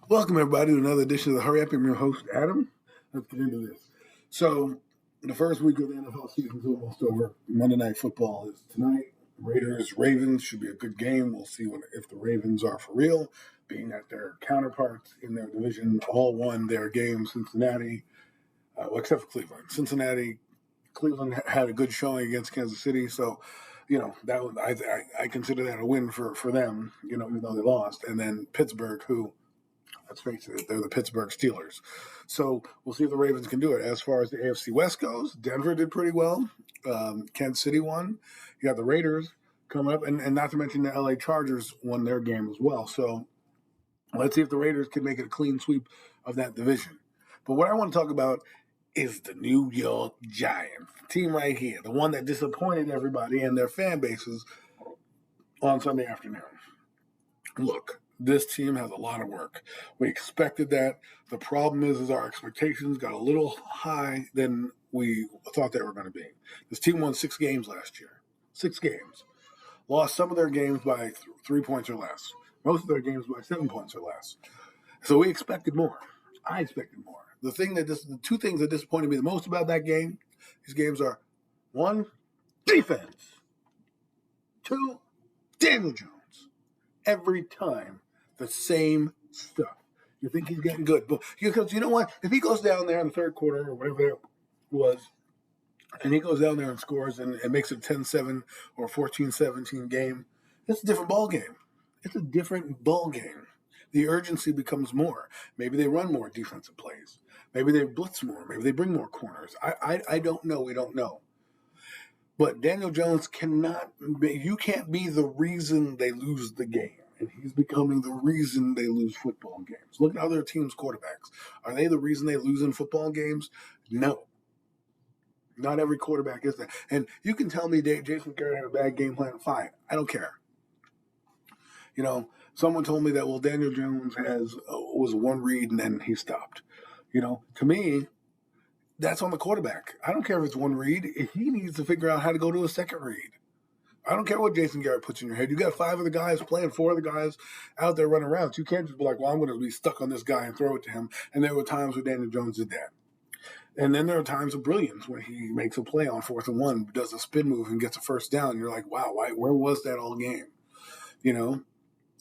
Welcome, everybody, to another edition of the Hurry Up. I'm your host, Adam. Let's get into this. So, the first week of the NFL season is almost over. Monday Night Football is tonight. Ravens should be a good game. We'll see if the Ravens are for real, being that their counterparts in their division all won their games. Cincinnati, except for Cleveland. Cleveland had a good showing against Kansas City, so that was, I consider that a win for them. Even though they lost, and then Pittsburgh, who, let's face it, they're the Pittsburgh Steelers. So we'll see if the Ravens can do it. As far as the AFC West goes, Denver did pretty well. Kansas City won. You got the Raiders coming up, and not to mention the LA Chargers won their game as well. So let's see if the Raiders can make it a clean sweep of that division. But what I want to talk about is the New York Giants, the team right here, the one that disappointed everybody and their fan bases on Sunday afternoon. Look, this team has a lot of work. We expected that. The problem is our expectations got a little high than we thought they were going to be. This team won 6 games last year. 6 games. Lost some of their games by 3 points or less. Most of their games by 7 points or less. So we expected more. I expected more. The two things that disappointed me the most about these games are, 1, defense. 2, Daniel Jones. Every time, the same stuff. You think he's getting good, but because you know what? If he goes down there in the third quarter or whatever it was, and he goes down there and scores and makes it a 10-7 or 14-17 game, it's a different ball game. It's a different ball game. The urgency becomes more. Maybe they run more defensive plays. Maybe they blitz more. Maybe they bring more corners. I don't know. We don't know. But Daniel Jones you can't be the reason they lose the game. And he's becoming the reason they lose football games. Look at other teams' quarterbacks. Are they the reason they lose in football games? No. Not every quarterback is that. And you can tell me Jason Garrett had a bad game plan. Fine. I don't care. Someone told me that, Daniel Jones was one read and then he stopped. To me, that's on the quarterback. I don't care if it's one read. He needs to figure out how to go to a second read. I don't care what Jason Garrett puts in your head. You got 5 of the guys playing, 4 of the guys out there running around. So you can't just be like, I'm going to be stuck on this guy and throw it to him. And there were times when Daniel Jones did that. And then there are times of brilliance when he makes a play on 4th and 1, does a spin move and gets a first down. And you're like, wow, where was that all game?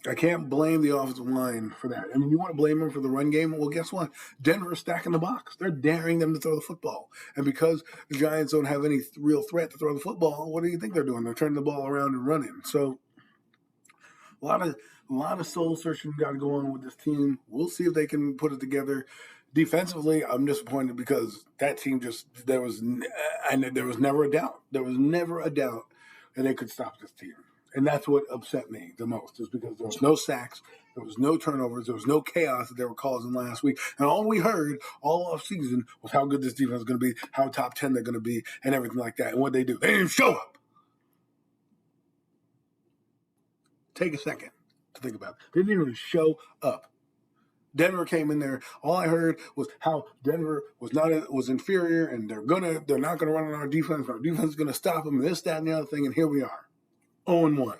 I can't blame the offensive line for that. I mean, you want to blame them for the run game? Well, guess what? Denver's stacking the box. They're daring them to throw the football. And because the Giants don't have any real threat to throw the football, what do you think they're doing? They're turning the ball around and running. So a lot of soul searching got to go on with this team. We'll see if they can put it together. Defensively, I'm disappointed because that team there was never a doubt. There was never a doubt that they could stop this team. And that's what upset me the most, is because there was no sacks, there was no turnovers, there was no chaos that they were causing last week. And all we heard all off season was how good this defense is going to be, how top 10 they're going to be, and everything like that. And what they do, they didn't show up. Take a second to think about it. They didn't even show up. Denver came in there. All I heard was how Denver was inferior, and they're not gonna run on our defense. Our defense is gonna stop them. This, that, and the other thing. And here we are, 0-1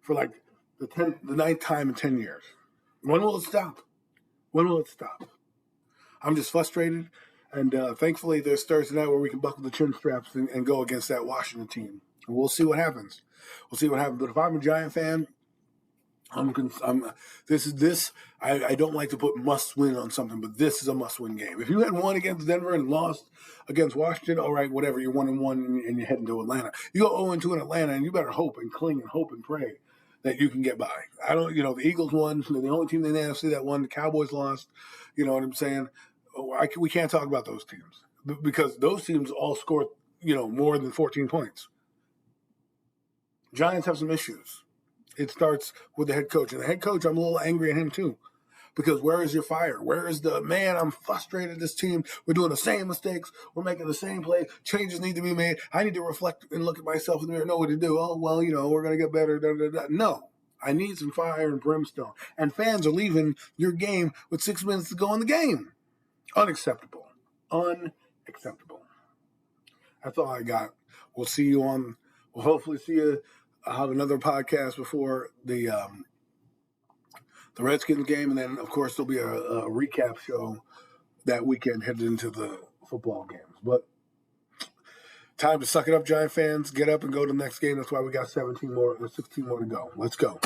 for like the 9th time in 10 years. When will it stop? When will it stop? I'm just frustrated, and thankfully there's Thursday night where we can buckle the chin straps and go against that Washington team. And we'll see what happens. But if I'm a Giant fan, I don't like to put must win on something, but this is a must win game. If you had won against Denver and lost against Washington, all right, whatever, you're 1-1 and you're heading to Atlanta. You go 0-2 in Atlanta, and you better hope and cling and hope and pray that you can get by. The Eagles won. They're the only team in the NFC that won. The Cowboys lost. You know what I'm saying? We can't talk about those teams because those teams all scored, more than 14 points. Giants have some issues. It starts with the head coach. And the head coach, I'm a little angry at him too. Because where is your fire? Where is I'm frustrated at this team. We're doing the same mistakes. We're making the same play. Changes need to be made. I need to reflect and look at myself in the mirror and know what to do. Oh, well, we're going to get better. Da, da, da. No. I need some fire and brimstone. And fans are leaving your game with 6 minutes to go in the game. Unacceptable. Unacceptable. That's all I got. We'll hopefully see you. I'll have another podcast before the the Redskins game, and then, of course, there'll be a recap show that weekend headed into the football games. But time to suck it up, Giant fans. Get up and go to the next game. That's why we got 16 more to go. Let's go.